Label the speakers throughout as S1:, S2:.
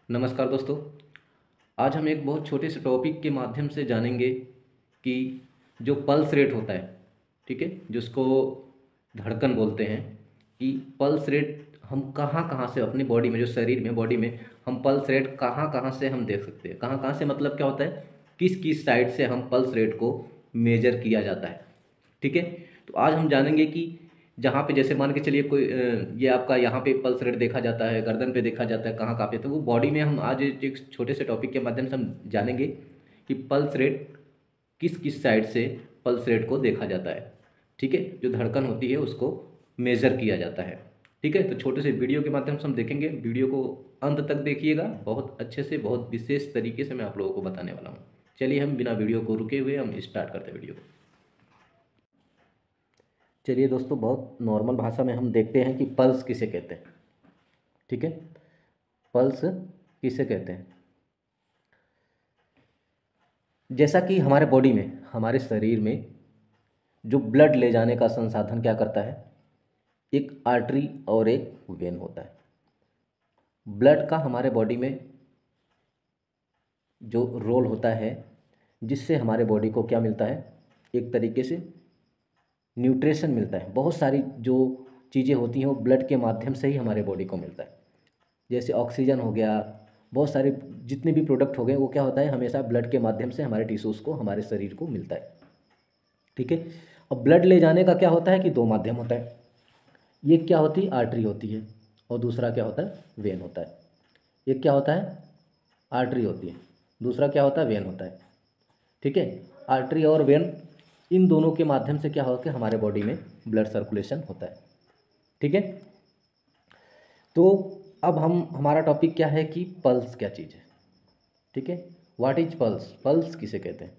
S1: नमस्कार दोस्तों। आज हम एक बहुत छोटे से टॉपिक के माध्यम से जानेंगे कि जो पल्स रेट होता है, ठीक है, जिसको धड़कन बोलते हैं, कि पल्स रेट हम कहाँ कहाँ से अपनी बॉडी में, जो शरीर में, बॉडी में हम पल्स रेट कहाँ कहाँ से हम देख सकते हैं। कहाँ कहाँ से मतलब क्या होता है, किस किस साइड से हम पल्स रेट को मेजर किया जाता है, ठीक है। तो आज हम जानेंगे कि जहाँ पे, जैसे मान के चलिए कोई ये आपका यहाँ पे पल्स रेट देखा जाता है, गर्दन पे देखा जाता है, कहाँ कहाँ पे, तो वो बॉडी में हम आज एक छोटे से टॉपिक के माध्यम से हम जानेंगे कि पल्स रेट किस किस साइड से पल्स रेट को देखा जाता है, ठीक है। जो धड़कन होती है उसको मेज़र किया जाता है, ठीक है। तो छोटे से वीडियो के माध्यम से हम देखेंगे। वीडियो को अंत तक देखिएगा, बहुत अच्छे से, बहुत विशेष तरीके से मैं आप लोगों को बताने वाला हूँ। चलिए हम बिना वीडियो को रुके हुए हम स्टार्ट करते हैं वीडियो को। चलिए दोस्तों, बहुत नॉर्मल भाषा में हम देखते हैं कि पल्स किसे कहते हैं, ठीक है। पल्स किसे कहते हैं। जैसा कि हमारे बॉडी में, हमारे शरीर में जो ब्लड ले जाने का संसाधन क्या करता है, एक आर्टरी और एक वेन होता है। ब्लड का हमारे बॉडी में जो रोल होता है, जिससे हमारे बॉडी को क्या मिलता है, एक तरीके से न्यूट्रिशन मिलता है। बहुत सारी जो चीज़ें होती हैं वो ब्लड के माध्यम से ही हमारे बॉडी को मिलता है। जैसे ऑक्सीजन हो गया, बहुत सारे जितने भी प्रोडक्ट हो गए, वो क्या होता है, हमेशा ब्लड के माध्यम से हमारे टिश्यूज़ को, हमारे शरीर को मिलता है, ठीक है। अब ब्लड ले जाने का क्या होता है कि दो माध्यम होता है। ये क्या होती है, आर्टरी होती है, और दूसरा क्या होता है, वेन होता है। एक क्या होता है, आर्टरी होती है, दूसरा क्या होता है, वेन होता है, ठीक है। आर्टरी और वेन, इन दोनों के माध्यम से क्या होता है, हमारे बॉडी में ब्लड सर्कुलेशन होता है, ठीक है। तो अब हम, हमारा टॉपिक क्या है कि पल्स क्या चीज़ है, ठीक है। व्हाट इज पल्स, पल्स किसे कहते हैं।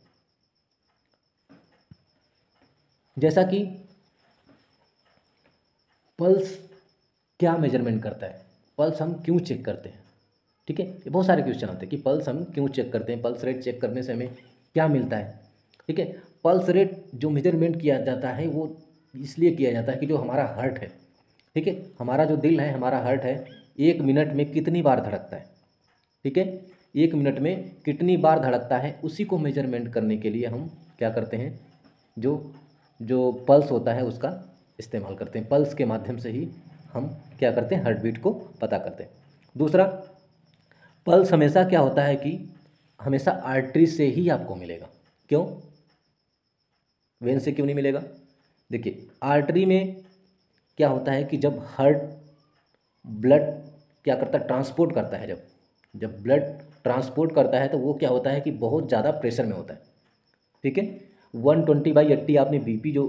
S1: जैसा कि पल्स क्या मेजरमेंट करता है, पल्स हम क्यों चेक करते हैं, ठीक है। ये बहुत सारे क्वेश्चन आते हैं कि पल्स हम क्यों चेक करते हैं, पल्स रेट चेक करने से हमें क्या मिलता है, ठीक है। पल्स रेट जो मेजरमेंट किया जाता है वो इसलिए किया जाता है कि जो हमारा हार्ट है, ठीक है, हमारा जो दिल है, हमारा हार्ट है, 1 मिनट में कितनी बार धड़कता है, ठीक है। 1 मिनट में कितनी बार धड़कता है, उसी को मेजरमेंट करने के लिए हम क्या करते हैं, जो जो पल्स होता है उसका इस्तेमाल करते हैं। पल्स के माध्यम से ही हम क्या करते हैं, हार्ट बीट को पता करते हैं। दूसरा, पल्स हमेशा क्या होता है कि हमेशा आर्टरी से ही आपको मिलेगा। क्यों, वेन से क्यों नहीं मिलेगा। देखिए, आर्टरी में क्या होता है कि जब हार्ट ब्लड क्या करता है, ट्रांसपोर्ट करता है, जब जब ब्लड ट्रांसपोर्ट करता है तो वो क्या होता है कि बहुत ज़्यादा प्रेशर में होता है, ठीक है। 120/80 आपने बीपी जो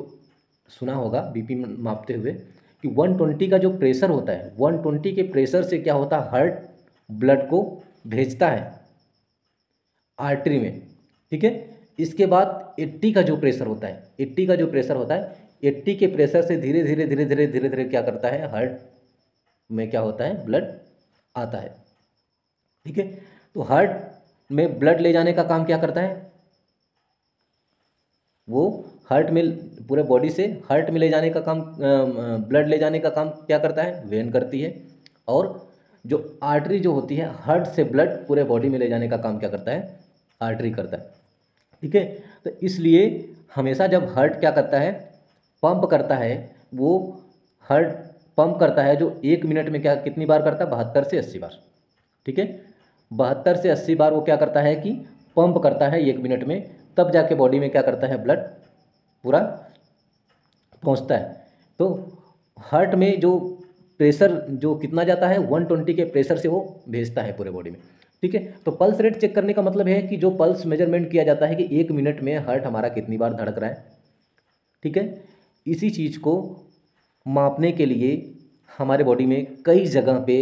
S1: सुना होगा, बीपी मापते हुए, कि 120 का जो प्रेशर होता है, 120 के प्रेशर से क्या होता है, हार्ट ब्लड को भेजता है आर्टरी में, ठीक है। इसके बाद 80 का जो प्रेशर होता है, 80 का जो प्रेशर होता है, 80 के प्रेशर से धीरे धीरे धीरे धीरे धीरे धीरे क्या करता है, हार्ट में क्या होता है, ब्लड आता है, ठीक है। तो हार्ट में ब्लड ले जाने का काम क्या करता है, वो हार्ट में, पूरे बॉडी से हार्ट में ले जाने का काम, ब्लड ले जाने का काम क्या करता है, वेन करती है। और जो आर्टरी जो होती है, हार्ट से ब्लड पूरे बॉडी में ले जाने का काम क्या करता है, आर्टरी करता है, ठीक है। तो इसलिए हमेशा जब हार्ट क्या करता है, पंप करता है, वो हार्ट पंप करता है, जो 1 मिनट में क्या, कितनी बार करता है, 72 से 80 बार, ठीक है। 72 से 80 बार वो क्या करता है कि पंप करता है 1 मिनट में, तब जाके बॉडी में क्या करता है, ब्लड पूरा पहुंचता है। तो हार्ट में जो प्रेशर जो कितना जाता है, 120 के प्रेशर से वो भेजता है पूरे बॉडी में, ठीक है। तो पल्स रेट चेक करने का मतलब है कि जो पल्स मेजरमेंट किया जाता है कि 1 मिनट में हार्ट हमारा कितनी बार धड़क रहा है, ठीक है। इसी चीज़ को मापने के लिए हमारे बॉडी में कई जगह पे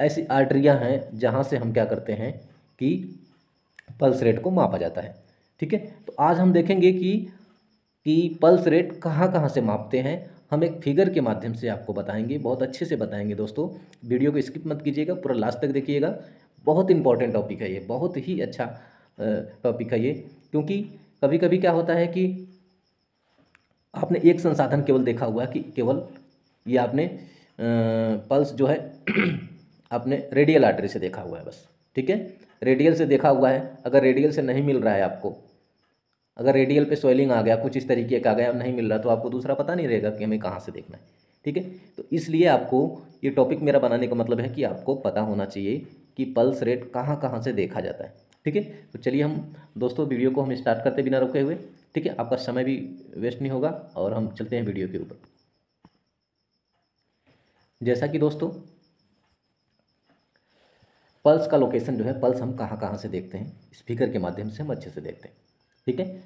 S1: ऐसी आर्टरियाँ हैं जहाँ से हम क्या करते हैं कि पल्स रेट को मापा जाता है, ठीक है। तो आज हम देखेंगे कि पल्स रेट कहाँ कहाँ से मापते हैं। हम एक फिगर के माध्यम से आपको बताएंगे, बहुत अच्छे से बताएंगे दोस्तों। वीडियो को स्किप मत कीजिएगा, पूरा लास्ट तक देखिएगा। बहुत इंपॉर्टेंट टॉपिक है ये, बहुत ही अच्छा टॉपिक है ये। क्योंकि कभी कभी क्या होता है कि आपने एक संसाधन केवल देखा हुआ है कि केवल ये आपने पल्स जो है आपने रेडियल आर्टरी से देखा हुआ है बस, ठीक है, रेडियल से देखा हुआ है। अगर रेडियल से नहीं मिल रहा है आपको, अगर रेडियल पे स्वेलिंग आ गया, कुछ इस तरीके का आ गया, नहीं मिल रहा, तो आपको दूसरा पता नहीं रहेगा कि हमें कहाँ से देखना है, ठीक है। तो इसलिए आपको ये टॉपिक मेरा बनाने का मतलब है कि आपको पता होना चाहिए कि पल्स रेट कहाँ कहाँ से देखा जाता है, ठीक है। तो चलिए हम दोस्तों वीडियो को हम स्टार्ट करते बिना रुके हुए, ठीक है, आपका समय भी वेस्ट नहीं होगा और हम चलते हैं वीडियो के ऊपर। जैसा कि दोस्तों पल्स का लोकेशन जो है, पल्स हम कहाँ कहाँ से देखते हैं, स्पीकर के माध्यम से हम अच्छे से देखते हैं, ठीक है।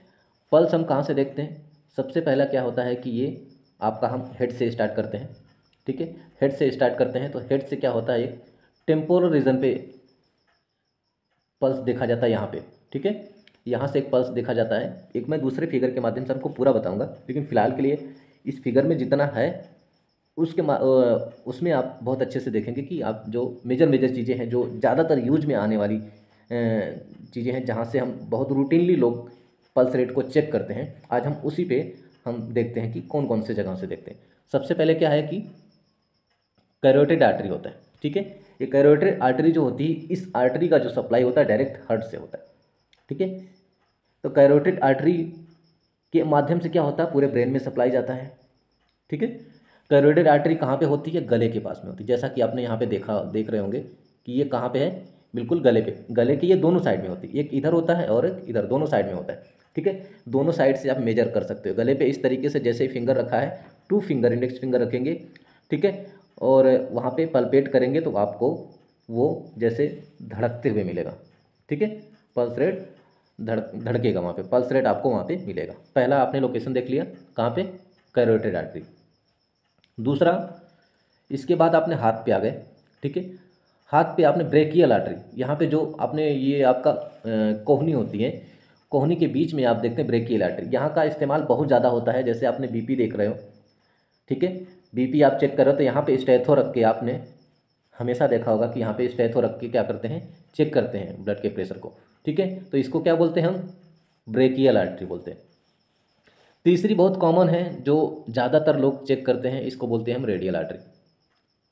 S1: पल्स हम कहाँ से देखते हैं, सबसे पहला क्या होता है कि ये आपका हम हेड से स्टार्ट करते हैं, ठीक है। हेड से स्टार्ट करते हैं तो हेड से क्या होता है, एक टेम्पोरल रीजन पे पल्स देखा जाता है यहाँ पे, ठीक है। यहाँ से एक पल्स देखा जाता है, एक मैं दूसरे फिगर के माध्यम से आपको पूरा बताऊँगा, लेकिन फ़िलहाल के लिए इस फिगर में जितना है उसमें आप बहुत अच्छे से देखेंगे कि आप जो मेजर चीज़ें हैं, जो ज़्यादातर यूज में आने वाली चीज़ें हैं, जहाँ से हम बहुत रूटीनली लोग पल्स रेट को चेक करते हैं, आज हम उसी पे हम देखते हैं कि कौन कौन से जगह से देखते हैं। सबसे पहले क्या है कि कैरोटिड आर्टरी होता है, ठीक है। ये कैरोटिड आर्टरी जो होती है, इस आर्टरी का जो सप्लाई होता है डायरेक्ट हार्ट से होता है, ठीक है। तो कैरोटिड आर्टरी के माध्यम से क्या होता है, पूरे ब्रेन में सप्लाई जाता है, ठीक है। कैरोटिड आर्टरी कहाँ पे होती है, गले के पास में होती है, जैसा कि आपने यहाँ पे देख रहे होंगे कि ये कहाँ पे है, बिल्कुल गले पे, गले के ये दोनों साइड में होती है, एक इधर होता है और एक इधर, दोनों साइड में होता है, ठीक है। दोनों साइड से आप मेजर कर सकते हो गले पे इस तरीके से, जैसे फिंगर रखा है, 2 फिंगर, इंडेक्स फिंगर रखेंगे, ठीक है, और वहाँ पे पल्पेट करेंगे तो आपको वो जैसे धड़कते हुए मिलेगा, ठीक है। पल्स रेट धड़केगा वहाँ पे, पल्स रेट आपको वहाँ पे मिलेगा। पहला आपने लोकेशन देख लिया कहाँ पे, कैरोटिड आर्टरी। दूसरा, इसके बाद आपने हाथ पे आ गए, ठीक है। हाथ पे आपने ब्रेकियल आर्टरी, यहाँ पे जो आपने ये आपका कोहनी होती है, कोहनी के बीच में आप देखते हैं ब्रेकियल आर्टरी, यहाँ का इस्तेमाल बहुत ज़्यादा होता है। जैसे आपने बीपी देख रहे हो, ठीक है, बीपी आप चेक कर रहे हो तो यहाँ पे स्टेथो रख के, आपने हमेशा देखा होगा कि यहाँ पे स्टेथो रख के क्या करते हैं, चेक करते हैं ब्लड के प्रेशर को, ठीक है। तो इसको क्या बोलते हैं हम, ब्रेकियल आर्टरी बोलते हैं। तीसरी बहुत कॉमन है, जो ज़्यादातर लोग चेक करते हैं, इसको बोलते हैं हम रेडियल आर्टरी।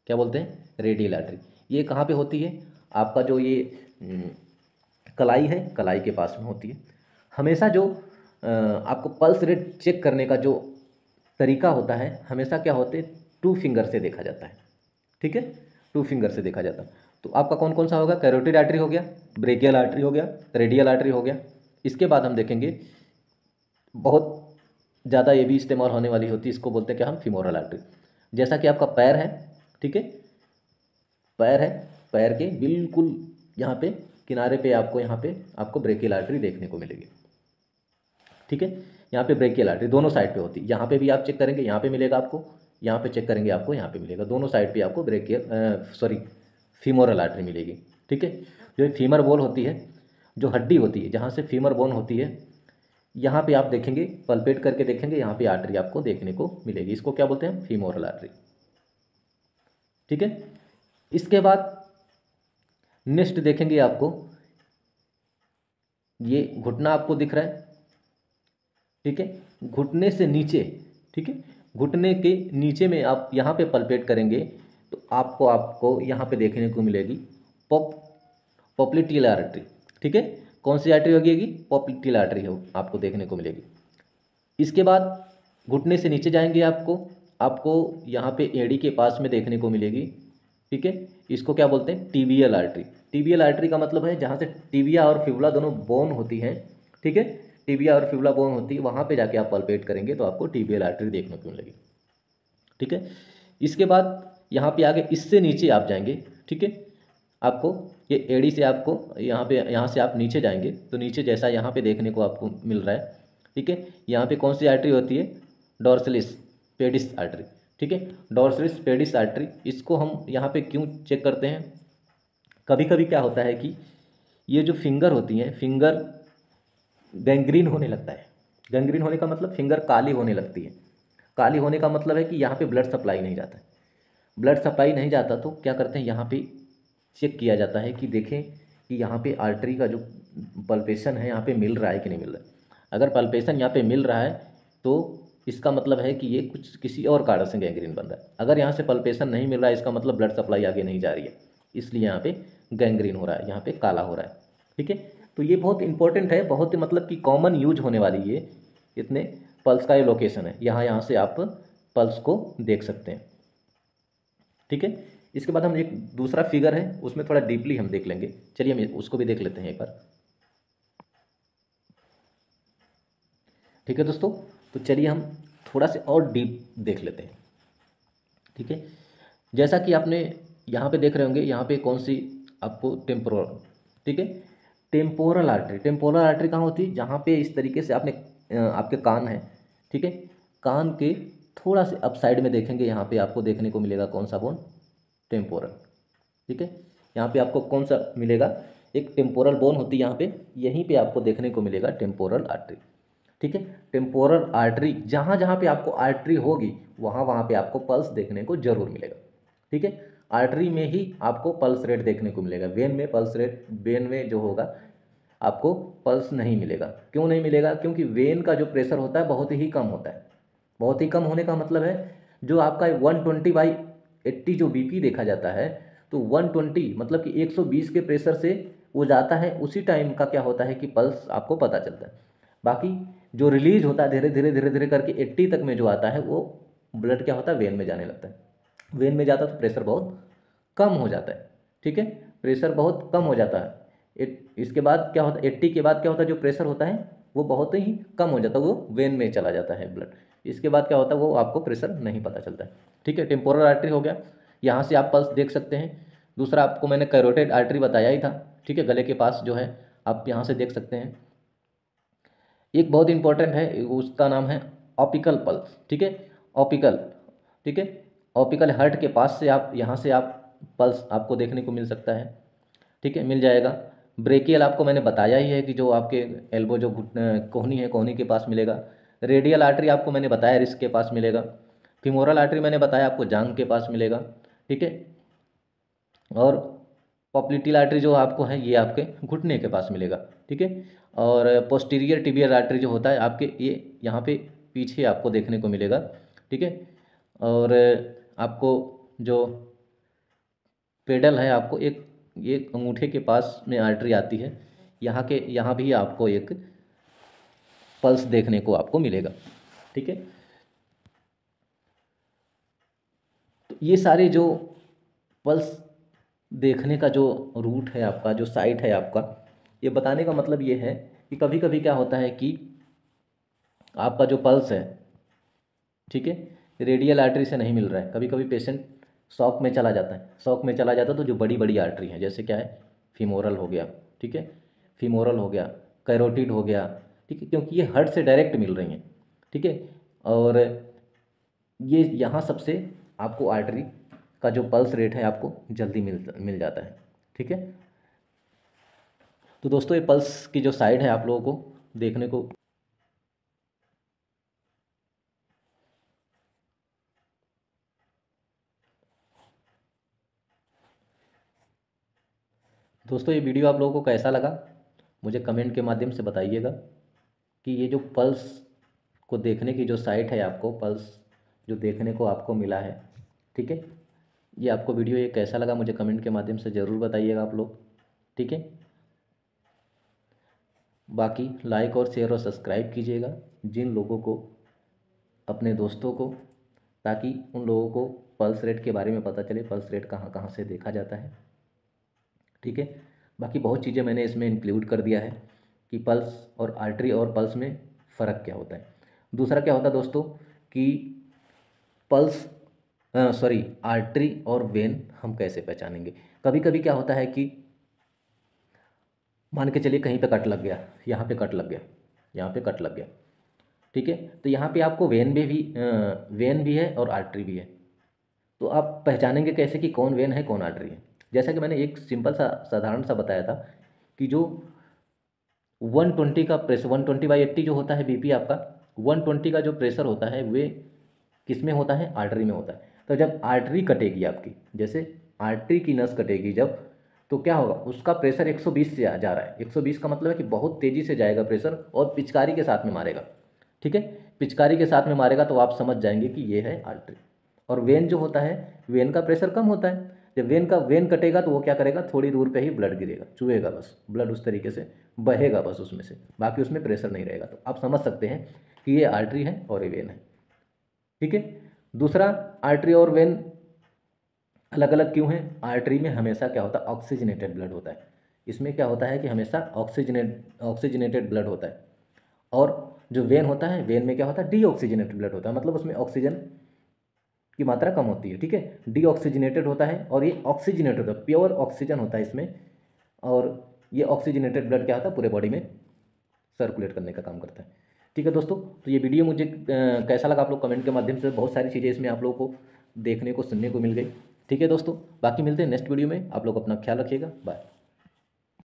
S1: क्या बोलते हैं, रेडियल आर्टरी। ये कहाँ पे होती है, आपका जो ये कलाई है, कलाई के पास में होती है। हमेशा जो आपको पल्स रेट चेक करने का जो तरीका होता है, हमेशा क्या होते हैं, 2 फिंगर से देखा जाता है, ठीक है, 2 फिंगर से देखा जाता है। तो आपका कौन कौन सा होगा, कैरोटिड आर्टरी हो गया, ब्रेकियल आर्टरी हो गया, रेडियल आर्टरी हो गया। इसके बाद हम देखेंगे बहुत ज़्यादा ये भी इस्तेमाल होने वाली होती है, इसको बोलते हैं क्या हम, फीमोरल आर्टरी। जैसा कि आपका पैर है, ठीक है, पैर है, पैर के बिल्कुल यहाँ पे किनारे पे आपको, यहाँ पे आपको ब्रेकियल आर्टरी देखने को मिलेगी, ठीक है। यहाँ पे ब्रेकियल आर्टरी दोनों साइड पे होती है, यहाँ पे भी आप चेक करेंगे, यहाँ पे मिलेगा आपको, यहाँ पे चेक करेंगे आपको, यहाँ पे मिलेगा, दोनों साइड पे आपको फीमोरल आर्टरी मिलेगी, ठीक है। जो फीमर बोन होती है, जो हड्डी होती है जहाँ से फीमर बोन होती है, यहाँ पे आप देखेंगे, पल्पेट करके देखेंगे, यहाँ पे आर्टरी आपको देखने को मिलेगी, इसको क्या बोलते हैं, फीमोरल आर्टरी, ठीक है। इसके बाद नेक्स्ट देखेंगे, आपको ये घुटना आपको दिख रहा है, ठीक है, घुटने से नीचे, ठीक है, घुटने के नीचे में आप यहाँ पे पल्पेट करेंगे तो आपको यहाँ पे देखने को मिलेगी पोप्लिटियल आर्टरी, ठीक है। कौन सी आर्टरी होगी, पोप्लिटियल आर्टरी हो आपको देखने को मिलेगी। इसके बाद घुटने से नीचे जाएंगे, आपको यहाँ पे एड़ी के पास में देखने को मिलेगी, ठीक है। इसको क्या बोलते हैं, टिबियल आर्टरी। टिबियल आर्टरी का मतलब है जहाँ से टिबिया और फिबुला दोनों बोन होती हैं, ठीक है, टिबिया और फिबुला बोन होती है, वहाँ पे जाके आप पल्पेट करेंगे तो आपको टिबियल आर्टरी देखने को मिलेगी, ठीक है। इसके बाद यहाँ पे आगे इससे नीचे आप जाएंगे, ठीक है, आपको ये एड़ी से आपको यहाँ से आप नीचे जाएंगे तो नीचे जैसा यहाँ पे देखने को आपको मिल रहा है, ठीक है। यहाँ पे कौन सी आर्टरी होती है, डॉर्सलिस पेडिस आर्टरी, ठीक है, डॉर्सलिस पेडिस आर्टरी। इसको हम यहाँ पे क्यों चेक करते हैं, कभी कभी क्या होता है कि ये जो फिंगर होती हैं, फिंगर गैंग्रीन होने लगता है। गैंग्रीन होने का मतलब फिंगर काली होने लगती है, काली होने का मतलब है कि यहाँ पे ब्लड सप्लाई नहीं जाता है, ब्लड सप्लाई नहीं जाता तो क्या करते हैं, यहाँ पे चेक किया जाता है कि देखें कि यहाँ पे आर्टरी का जो पल्पेशन है यहाँ पे मिल रहा है कि नहीं मिल रहा है। अगर पल्पेशन यहाँ पे मिल रहा है तो इसका मतलब है कि ये किसी और कारण से गैंग्रीन बन रहा है। अगर यहाँ से पल्पेशन नहीं मिल रहा है, इसका मतलब ब्लड सप्लाई आगे नहीं जा रही है, इसलिए यहाँ पे गैंग्रीन हो रहा है, यहाँ पे काला हो रहा है। ठीक है, तो ये बहुत इंपॉर्टेंट है, बहुत ही मतलब कि कॉमन यूज होने वाली ये इतने पल्स का ये लोकेशन है, यहाँ से आप पल्स को देख सकते हैं। ठीक है, इसके बाद हम एक दूसरा फिगर है उसमें थोड़ा डीपली हम देख लेंगे, चलिए हम उसको भी देख लेते हैं एक बार। ठीक है दोस्तों, तो चलिए हम थोड़ा से और डीप देख लेते हैं। ठीक है, जैसा कि आपने यहाँ पे देख रहे होंगे, यहाँ पे कौन सी आपको टेम्पोरल, ठीक है, टेम्पोरल आर्टरी। टेम्पोरल आर्टरी कहाँ होती है, जहाँ पे इस तरीके से आपने आपके कान है, ठीक है, कान के थोड़ा से अप साइड में देखेंगे, यहाँ पे आपको देखने को मिलेगा कौन सा बोन, टेम्पोरल। ठीक है, यहाँ पे आपको कौन सा मिलेगा, एक टेम्पोरल बोन होती है यहाँ पे, यहीं पे आपको देखने को मिलेगा टेम्पोरल आर्टरी। ठीक है, टेम्पोरल आर्टरी, जहाँ जहाँ पे आपको आर्टरी होगी वहाँ वहाँ पे आपको पल्स देखने को जरूर मिलेगा। ठीक है, आर्टरी में ही आपको पल्स रेट देखने को मिलेगा, वेन में पल्स रेट, वेन में जो होगा आपको पल्स नहीं मिलेगा। क्यों नहीं मिलेगा, क्योंकि वेन का जो प्रेशर होता है बहुत ही कम होता है। बहुत ही कम होने का मतलब है जो आपका 120/80 जो बीपी देखा जाता है, तो 120 मतलब कि 120 के प्रेशर से वो जाता है, उसी टाइम का क्या होता है कि पल्स आपको पता चलता है। बाकी जो रिलीज होता है धीरे धीरे धीरे धीरे करके 80 तक में जो आता है वो ब्लड क्या होता है, वेन में जाने लगता है। वेन में जाता है तो प्रेशर बहुत कम हो जाता है। ठीक है, प्रेशर बहुत कम हो जाता है। इसके बाद क्या होता है, 80 के बाद क्या होता है, जो प्रेशर होता है वो बहुत ही कम हो जाता है, वो वेन में चला जाता है ब्लड। इसके बाद क्या होता है, वो आपको प्रेशर नहीं पता चलता है। ठीक है, टेम्पोरल आर्टरी हो गया, यहाँ से आप पल्स देख सकते हैं। दूसरा आपको मैंने कैरोटिड आर्टरी बताया ही था। ठीक है, गले के पास जो है आप यहाँ से देख सकते हैं। एक बहुत इंपॉर्टेंट है, उसका नाम है ऑपिकल पल्स। ठीक है, ऑपिकल, ठीक है, ऑपिकल हर्ट के पास से आप यहाँ से आप पल्स आपको देखने को मिल सकता है। ठीक है, मिल जाएगा। ब्रेकियल आपको मैंने बताया ही है कि जो आपके एल्बो जो कोहनी है, कोहनी के पास मिलेगा। रेडियल आर्टरी आपको मैंने बताया रिस्ट के पास मिलेगा। फिमोरल आर्टरी मैंने बताया आपको जांघ के पास मिलेगा। ठीक है, और पॉप्लिटिल आर्टरी जो आपको है ये आपके घुटने के पास मिलेगा। ठीक है, और पोस्टीरियर टिबियल आर्टरी जो होता है आपके ये यहाँ पे पीछे आपको देखने को मिलेगा। ठीक है, और आपको जो पेडल है, आपको एक ये अंगूठे के पास में आर्टरी आती है, यहाँ भी आपको एक पल्स देखने को आपको मिलेगा। ठीक है, तो ये सारे जो पल्स देखने का जो रूट है आपका, जो साइट है आपका, ये बताने का मतलब ये है कि कभी कभी क्या होता है कि आपका जो पल्स है, ठीक है, रेडियल आर्टरी से नहीं मिल रहा है। कभी कभी पेशेंट शॉक में चला जाता है, शॉक में चला जाता है तो जो बड़ी बड़ी आर्टरी हैं, जैसे क्या है, फीमोरल हो गया, ठीक है, फीमोरल हो गया, कैरोटिड हो गया, ठीक है, क्योंकि ये हार्ट से डायरेक्ट मिल रही हैं। ठीक है, और ये यहाँ सबसे आपको आर्टरी का जो पल्स रेट है आपको जल्दी मिल जाता है। ठीक है, तो दोस्तों ये पल्स की जो साइड है आप लोगों को देखने को, दोस्तों ये वीडियो आप लोगों को कैसा लगा मुझे कमेंट के माध्यम से बताइएगा कि ये जो पल्स को देखने की जो साइट है, आपको पल्स जो देखने को आपको मिला है, ठीक है, ये आपको वीडियो ये कैसा लगा मुझे कमेंट के माध्यम से ज़रूर बताइएगा आप लोग। ठीक है, बाकी लाइक और शेयर और सब्सक्राइब कीजिएगा जिन लोगों को, अपने दोस्तों को, ताकि उन लोगों को पल्स रेट के बारे में पता चले, पल्स रेट कहाँ कहाँ से देखा जाता है। ठीक है, बाकी बहुत चीज़ें मैंने इसमें इंक्लूड कर दिया है कि पल्स और आर्टरी और पल्स में फ़र्क क्या होता है। दूसरा क्या होता है दोस्तों कि पल्स सॉरी आर्टरी और वेन हम कैसे पहचानेंगे। कभी कभी क्या होता है कि मान के चलिए कहीं पे कट लग गया, यहाँ पे कट लग गया, यहाँ पे कट लग गया, ठीक है, तो यहाँ पे आपको वेन भी है और आर्टरी भी है। तो आप पहचानेंगे कैसे कि कौन वेन है कौन आर्टरी है। जैसा कि मैंने एक सिंपल सा साधारण सा बताया था कि जो 120 का प्रेशर, 120/80 जो होता है बीपी आपका, 120 का जो प्रेशर होता है वे किस में होता है, आर्टरी में होता है। तो जब आर्टरी कटेगी आपकी, जैसे आर्टरी की नस कटेगी जब, तो क्या होगा, उसका प्रेशर 120 से जा रहा है। 120 का मतलब है कि बहुत तेज़ी से जाएगा प्रेशर, और पिचकारी के साथ में मारेगा। ठीक है, पिचकारी के साथ में मारेगा तो आप समझ जाएंगे कि ये है आर्टरी। और वेन जो होता है, वेन का प्रेशर कम होता है, जब वेन कटेगा तो वो क्या करेगा, थोड़ी दूर पे ही ब्लड गिरेगा, चुएगा बस ब्लड, उस तरीके से बहेगा बस उसमें से, बाकी उसमें प्रेशर नहीं रहेगा। तो आप समझ सकते हैं कि ये आर्टरी है और ये वेन है। ठीक है। दूसरा, आर्टरी और वेन अलग अलग क्यों हैं? आर्टरी में हमेशा क्या होता है, ऑक्सीजनेटेड ब्लड होता है। इसमें क्या होता है कि हमेशा ऑक्सीजनेटेड ब्लड होता है। और जो वेन होता है, वेन में क्या होता है, डीऑक्सीजनेटेड ब्लड होता है, मतलब उसमें ऑक्सीजन की मात्रा कम होती है। ठीक है, डीऑक्सीजनेटेड होता है और ये ऑक्सीजनेटेड होता है, प्योर ऑक्सीजन होता है इसमें। और ये ऑक्सीजनेटेड ब्लड क्या होता है, पूरे बॉडी में सर्कुलेट करने का काम करता है। ठीक है दोस्तों, तो ये वीडियो मुझे कैसा लगा आप लोग कमेंट के माध्यम से, बहुत सारी चीज़ें इसमें आप लोगों को देखने को सुनने को मिल गई। ठीक है दोस्तों, बाकी मिलते हैं नेक्स्ट वीडियो में, आप लोग अपना ख्याल रखिएगा, बाय।